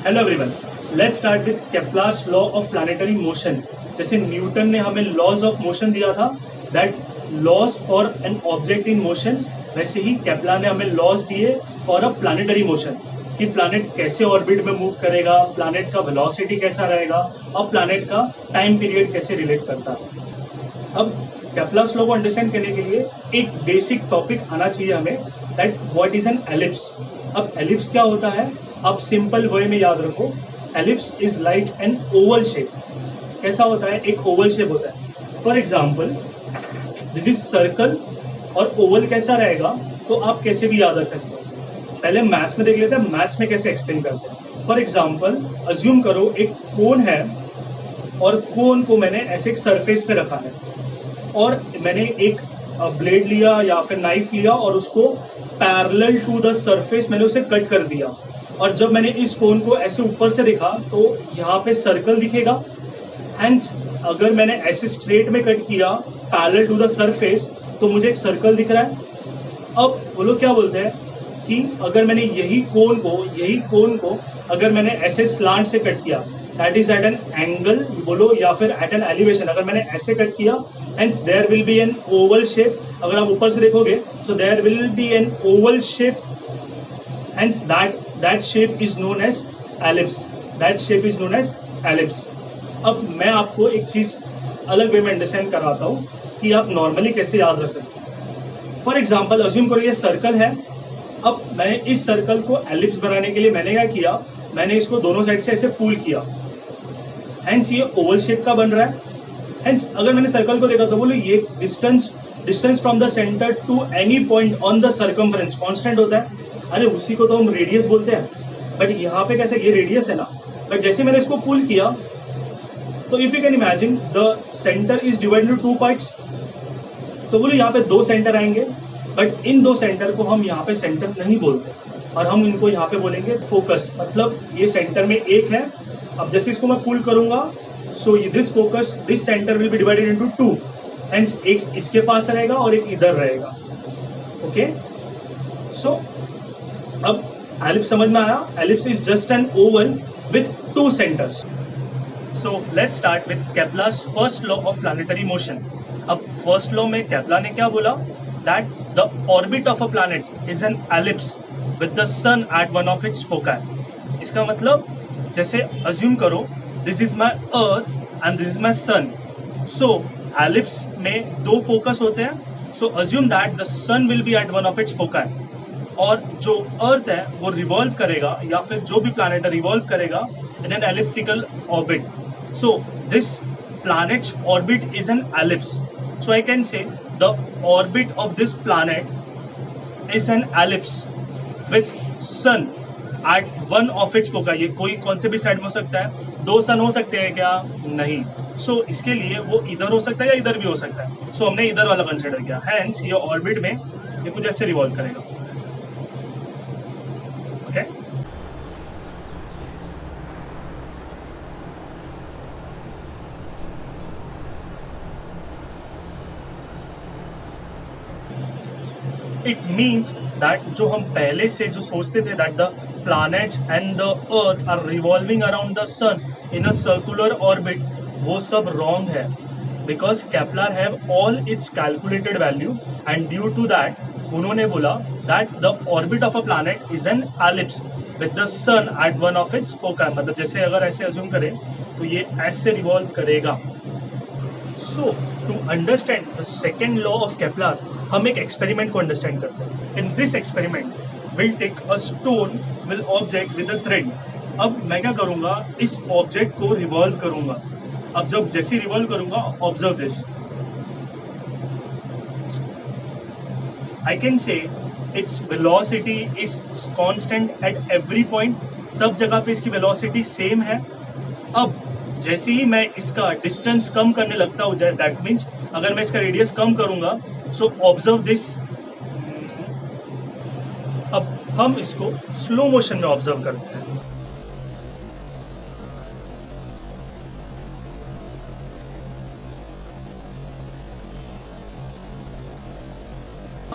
Hello everyone, let's start with Kepler's law of planetary motion. जैसे Newton ने हमें laws of motion दिया था, that laws for an object in motion, वैसे ही केप्लर ने हमें लॉज दिए फॉर अ प्लैनेटरी मोशन कि प्लैनेट कैसे ऑर्बिट में मूव करेगा, प्लैनेट का वेलोसिटी कैसा रहेगा और प्लैनेट का टाइम पीरियड कैसे रिलेट करता है। अब केप्लर्स लॉ को अंडरस्टैंड करने के लिए एक बेसिक टॉपिक आना चाहिए हमें, that what is an ellipse. अब एलिप्स क्या होता है, आप सिंपल वे में याद रखो, ellipse is like an oval shape. कैसा होता है, एक ओवल शेप होता है। For example this is circle, और ओवल कैसा रहेगा तो आप कैसे भी याद रख सकते हो। पहले मैथ्स में देख लेते हैं, मैथ्स में कैसे एक्सप्लेन करते हैं। फॉर एग्जाम्पल अज्यूम करो एक कोन है, और कोन को मैंने ऐसे एक सरफेस पे रखा है, और मैंने एक ब्लेड लिया या फिर नाइफ लिया और उसको पैरेलल टू द सरफेस मैंने उसे कट कर दिया। और जब मैंने इस कोन को ऐसे ऊपर से देखा तो यहाँ पे सर्कल दिखेगा। हेंस अगर मैंने ऐसे स्ट्रेट में कट किया पैरेलल टू द सरफेस तो मुझे एक सर्कल दिख रहा है। अब वो लोग क्या बोलते हैं कि अगर मैंने यही कोन को अगर मैंने ऐसे स्लांट से कट किया, that is at an angle बोलो या फिर एट एन एलिवेशन, अगर मैंने ऐसे कट किया, hence there will be an oval shape. अगर आप ऊपर से देखोगे so there will be an oval shape, hence that shape is known as ellipse. That shape is known as ellipse. अब मैं आपको एक चीज अलग वे में अंडरस्टैंड करवाता हूँ कि आप नॉर्मली कैसे याद रख सकते हैं। फॉर एग्जाम्पल अज्यूम करो ये सर्कल है। अब मैंने इस सर्कल को एलिप्स बनाने के लिए मैंने क्या किया, मैंने इसको दोनों साइड से ऐसे पुल किया, हेंस ये ओवल शेप का बन रहा है। हेंस अगर मैंने सर्कल को देखा तो बोलो ये distance from the centre to any point on the circumference constant होता है। अरे उसी को तो हम रेडियस बोलते हैं, बट यहाँ पे कैसे, ये रेडियस है ना, बट जैसे मैंने इसको पुल किया तो if you can imagine the centre is divided into 2 parts. तो बोलो यहाँ पे 2 सेंटर आएंगे, बट इन 2 सेंटर को हम यहाँ पे सेंटर नहीं बोलते और हम इनको यहाँ पे बोलेंगे फोकस। मतलब ये सेंटर में एक है, अब जैसे इसको मैं पुल करूंगा so this focus, this centre will be divided into 2, hence एक इसके पास रहेगा और एक इधर रहेगा। ओके, सो अब एलिप्स समझ में आया। Ellipse is just an oval with 2 centres. So let's start with Kepler's first law of planetary motion. अब फर्स्ट लॉ में केप्लर ने क्या बोला, that the orbit of a planet is an ellipse with the sun at one of its foci. इसका मतलब जैसे assume करो this is my earth and this is my sun. So ellipse में 2 focus होते हैं। So assume that the sun will be at one of its foci, और जो अर्थ है वो रिवॉल्व करेगा या फिर जो भी प्लैनेट रिवॉल्व करेगा in an elliptical orbit. So this planet's orbit is an ellipse. So I can say the orbit of this planet is an ellipse with sun at one of its foci. ये कोई कौन से भी side में हो सकता है, 2 सन हो सकते हैं क्या, नहीं। So इसके लिए वो इधर हो सकता है या इधर भी हो सकता है। So हमने इधर वाला कंसिडर किया, hence ये ऑर्बिट में ये कुछ ऐसे रिवॉल्व करेगा। ओके, इट मीन्स दैट जो हम पहले से जो सोचते थे that the planets and the earth are revolving around the sun in a circular orbit, वो सब रॉन्ग है, because Kepler have all its calculated value and due to that उन्होंने बोला that the orbit of a planet is an ellipse with the sun at one of its foci. मतलब जैसे अगर ऐसे assume करें तो ये ऐसे रिवॉल्व करेगा। So to understand the second law of Kepler हम एक एक्सपेरिमेंट को अंडरस्टैंड करते हैं। In this experiment will take a stone will object with a thread. अब मैं क्या करूंगा, इस ऑब्जेक्ट को रिवॉल्व करूंगा। अब जब जैसे रिवॉल्व करूंगा, observe this, I can say its velocity is constant at every point. सब जगह पे इसकी वेलोसिटी सेम है। अब जैसे ही मैं इसका डिस्टेंस कम करने लगता हूँ, दैट मीन्स अगर मैं इसका रेडियस कम करूंगा, सो ऑब्जर्व दिस। अब हम इसको स्लो मोशन में ऑब्जर्व करते हैं।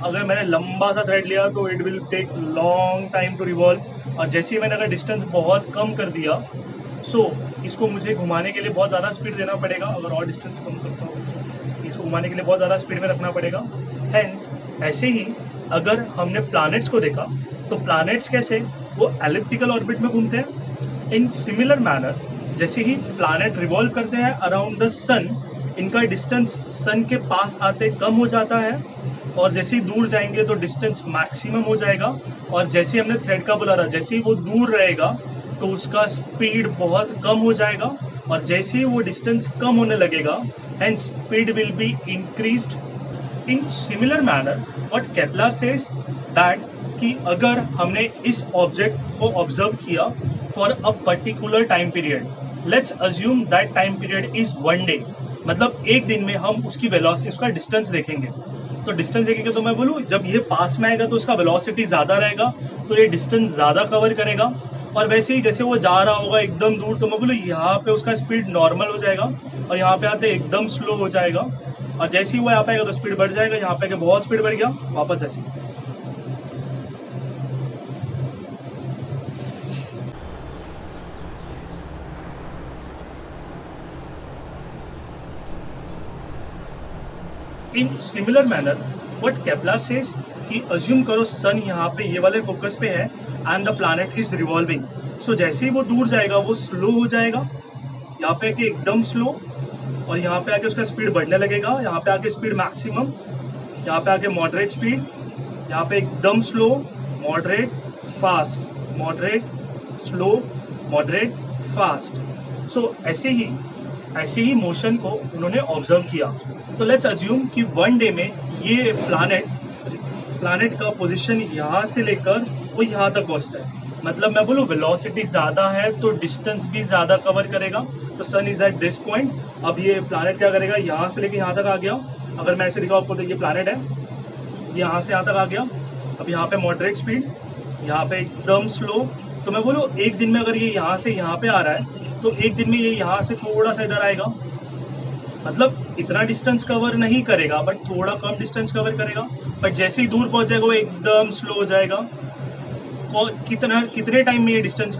अगर मैंने लंबा सा थ्रेड लिया तो it will take long time to revolve, और जैसे ही मैंने अगर डिस्टेंस बहुत कम कर दिया इसको मुझे घुमाने के लिए बहुत ज़्यादा स्पीड देना पड़ेगा। अगर और डिस्टेंस कम करता हूँ, इसको घुमाने के लिए बहुत ज़्यादा स्पीड में रखना पड़ेगा। हेंस ऐसे ही अगर हमने प्लैनेट्स को देखा तो प्लैनेट्स कैसे वो एलिप्टिकल ऑर्बिट में घूमते हैं। इन सिमिलर मैनर जैसे ही प्लैनेट रिवॉल्व करते हैं अराउंड द सन, इनका डिस्टेंस सन के पास आते कम हो जाता है, और जैसे ही दूर जाएंगे तो डिस्टेंस मैक्सिमम हो जाएगा। और जैसे हमने थ्रेड का बोला था, जैसे ही वो दूर रहेगा तो उसका स्पीड बहुत कम हो जाएगा, और जैसे ही वो डिस्टेंस कम होने लगेगा and speed will be increased. In similar manner what Kepler says that कि अगर हमने इस ऑब्जेक्ट को ऑब्जर्व किया for a particular time period, let's assume that time period is 1 day, मतलब एक दिन में हम उसकी वेलोसिटी, उसका डिस्टेंस देखेंगे। तो डिस्टेंस देखेंगे तो मैं बोलूँ जब ये पास में आएगा तो उसका वेलोसिटी ज़्यादा रहेगा, तो ये डिस्टेंस ज़्यादा कवर करेगा। और वैसे ही जैसे वो जा रहा होगा एकदम दूर तो मैं बोलूँ यहाँ पे उसका स्पीड नॉर्मल हो जाएगा, और यहाँ पे आते एकदम स्लो हो जाएगा, और जैसे ही वो यहाँ पे आएगा तो स्पीड बढ़ जाएगा, यहाँ पे बहुत स्पीड बढ़ गया, वापस ऐसे। In similar manner what Kepler says कि अज्यूम करो सन यहाँ पे ये वाले फोकस पे है and the planet is revolving. So जैसे ही वो दूर जाएगा वो स्लो हो जाएगा, यहाँ पे आके एकदम स्लो, और यहाँ पे आके उसका स्पीड बढ़ने लगेगा, यहाँ पे आके स्पीड मैक्सिमम, यहाँ पे आके मॉडरेट स्पीड, यहाँ पे एकदम slow, moderate, fast, moderate, slow, moderate, fast. So ऐसे ही मोशन को उन्होंने ऑब्जर्व किया। तो लेट्स अज्यूम कि 1 डे में ये प्लैनेट का पोजीशन यहाँ से लेकर वो यहाँ तक पहुँचता है, मतलब मैं बोलूँ वेलोसिटी ज़्यादा है तो डिस्टेंस भी ज़्यादा कवर करेगा। तो सन इज एट दिस पॉइंट, अब ये प्लैनेट क्या करेगा, यहाँ से लेकर यहाँ तक आ गया। अगर मैं ऐसे दिखाऊँ आपको तो ये प्लैनेट है, यहाँ से यहाँ तक आ गया। अब यहाँ पे मॉडरेट स्पीड, यहाँ पे एकदम स्लो। तो मैं बोलूँ एक दिन में अगर ये यहाँ से यहाँ पे आ रहा है तो एक दिन में ये यहाँ से थोड़ा सा इधर आएगा, मतलब इतना डिस्टेंस कवर नहीं करेगा बट थोड़ा कम डिस्टेंस कवर करेगा। बट जैसे ही दूर पहुंच जाएगा वो एकदम स्लो हो जाएगा। कितने टाइम में ये डिस्टेंस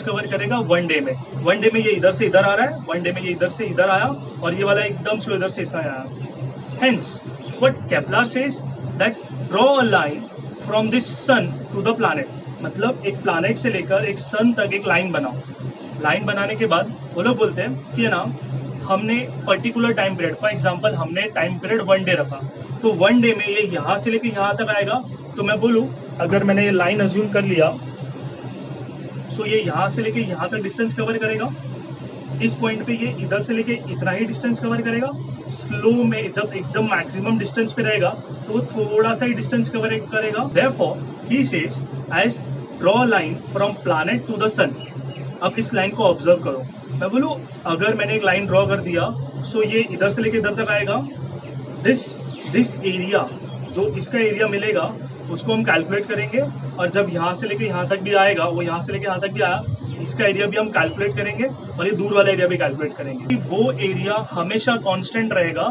कवर करेगा, 1 डे में। 1 डे में ये इधर से इधर आ रहा है, 1 डे में ये इधर से इधर आया, और ये वाला एकदम स्लो इधर से इतना आया। Hence what Kepler says that draw a line from this sun to the planet, मतलब एक प्लैनेट से लेकर एक सन तक एक लाइन बनाओ। लाइन बनाने के बाद वो लोग बोलते हैं कि ना हमने particular time period, for example हमने टाइम पीरियड 1 डे रखा, तो 1 डे में ये यहाँ से लेकर यहाँ तक आएगा। तो मैं बोलूँ अगर मैंने ये लाइन अज्यूम कर लिया, सो ये यहाँ से लेके यहाँ तक डिस्टेंस कवर करेगा, इस पॉइंट पे ये इधर से लेके इतना ही डिस्टेंस कवर करेगा। स्लो में जब एकदम मैक्सिमम डिस्टेंस पे रहेगा तो वो थोड़ा सा ही डिस्टेंस कवर करेगा। Therefore he says as draw line from planet to the sun. अब इस लाइन को ऑब्जर्व करो, मैं बोलूँ अगर मैंने एक लाइन ड्रॉ कर दिया, सो ये इधर से लेके इधर तक आएगा। दिस एरिया, जो इसका एरिया मिलेगा उसको हम कैलकुलेट करेंगे, और जब यहाँ से लेके यहाँ तक भी आएगा, वो यहाँ से लेके यहाँ तक भी आया, इसका एरिया भी हम कैलकुलेट करेंगे, और ये दूर वाला एरिया भी कैलकुलेट करेंगे। वो एरिया हमेशा कांस्टेंट रहेगा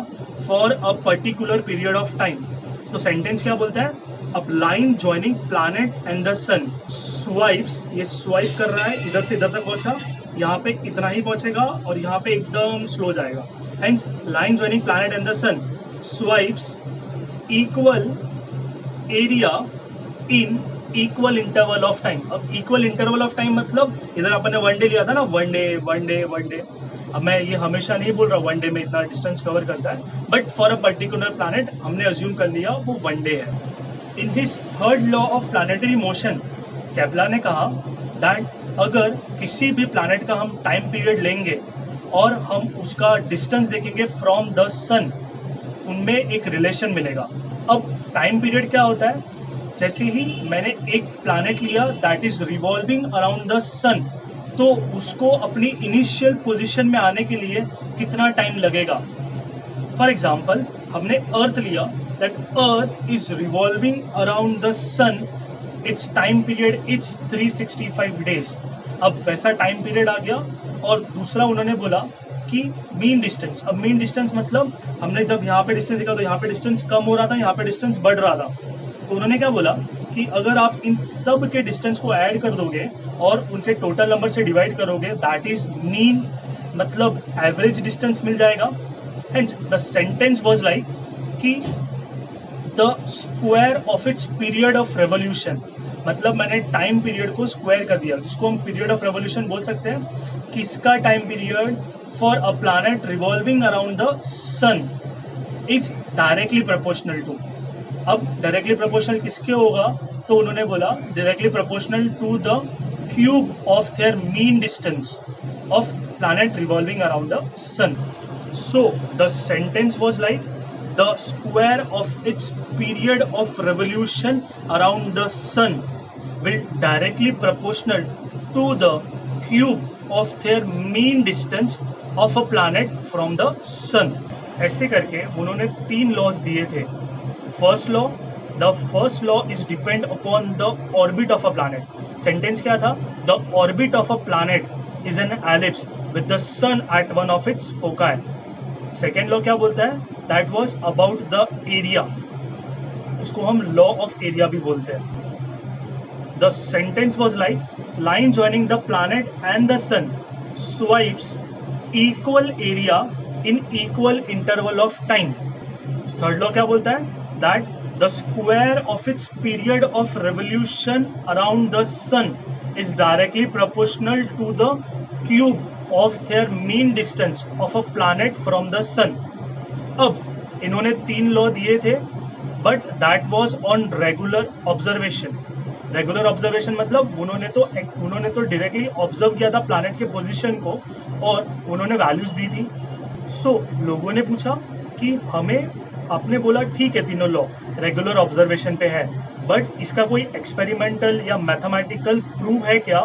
for a particular period of time. तो सेंटेंस क्या बोलता है, अब line joining planet and the sun swipes, ये स्वाइप कर रहा है, इधर से इधर तक पहुंचा, यहाँ पे इतना ही पहुंचेगा, और यहाँ पे एकदम स्लो जाएगा। Hence line joining planet and the sun swipes equal area in equal interval of time. अब इक्वल इंटरवल ऑफ टाइम मतलब इधर अपन ने 1 डे लिया था ना, 1 डे। अब मैं ये हमेशा नहीं बोल रहा 1 डे में इतना डिस्टेंस कवर करता है, but for a particular planet हमने अज्यूम कर लिया वो 1 डे है। In his third law of planetary motion Kepler ने कहा दैट अगर किसी भी प्लैनेट का हम टाइम पीरियड लेंगे और हम उसका डिस्टेंस देखेंगे फ्रॉम द सन, उनमें एक रिलेशन मिलेगा। अब टाइम पीरियड क्या होता है, जैसे ही मैंने एक प्लैनेट लिया that is revolving around the sun, तो उसको अपनी इनिशियल पोजीशन में आने के लिए कितना टाइम लगेगा। फॉर एग्जाम्पल हमने अर्थ लिया, that earth is revolving around the sun, its time period its 365 days. अब वैसा टाइम पीरियड आ गया। और दूसरा उन्होंने बोला कि मीन डिस्टेंस। अब मीन डिस्टेंस मतलब हमने जब यहाँ पे डिस्टेंस देखा तो यहाँ पे डिस्टेंस कम हो रहा था, यहाँ पे डिस्टेंस बढ़ रहा था। तो उन्होंने क्या बोला कि अगर आप इन सब के डिस्टेंस को ऐड कर दोगे और उनके टोटल नंबर से डिवाइड करोगे, दैट इज मीन मतलब एवरेज डिस्टेंस मिल जाएगा। Hence the sentence was like कि the square of its period of revolution, मतलब मैंने टाइम पीरियड को स्क्वायर कर दिया, जिसको हम पीरियड ऑफ रेवोल्यूशन बोल सकते हैं। किसका time period? For a planet revolving around the sun is directly proportional to. अब डायरेक्टली प्रोपोर्शनल किसके होगा? तो उन्होंने बोला directly proportional to the cube of their mean distance of planet revolving around the sun. So the sentence was like the square of its period of revolution around the sun will directly proportional to the cube of their mean distance of a planet from the sun। ऐसे करके उन्होंने 3 laws दिए थे। First law, the first law is depend upon the orbit of a planet. Sentence क्या था? The orbit of a planet is an ellipse with the sun at one of its foci. Second law क्या बोलता है? That was about the area, उसको हम law of area भी बोलते हैं। The sentence was like line joining the planet and the sun swipes equal area in equal interval of time. Third law क्या बोलता है? That the square of its period of revolution around the sun is directly proportional to the cube of their mean distance of a planet from the sun। अब इन्होंने 3 law दिए थे, but that was on regular observation. Regular observation मतलब उन्होंने तो directly observe किया था planet के पोजीशन को और उन्होंने वैल्यूज दी थी। सो लोगों ने पूछा कि हमें, आपने बोला ठीक है तीनों लॉ रेगुलर ऑब्जर्वेशन पे है, बट इसका कोई एक्सपेरिमेंटल या मैथमेटिकल प्रूफ है क्या?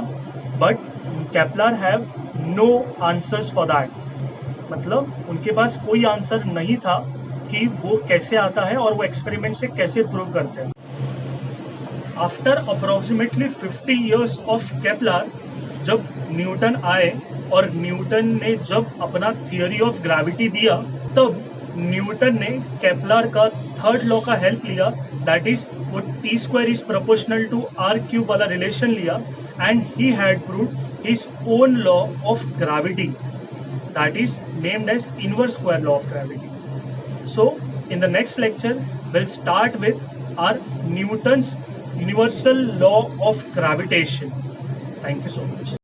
But Kepler have no answers for that, मतलब उनके पास कोई आंसर नहीं था कि वो कैसे आता है और वो एक्सपेरिमेंट से कैसे प्रूव करते हैं। After approximately 50 years of Kepler, जब न्यूटन आए और न्यूटन ने जब अपना थियोरी ऑफ ग्रेविटी दिया, तब न्यूटन ने केपलर का थर्ड लॉ का हेल्प लिया, दैट इज वो T square is proportional to R cube वाला रिलेशन लिया, and he had proved his own law of gravity, that is named as inverse square law of gravity। So in the next lecture we'll start with our Newton's universal law of gravitation। Thank you so much।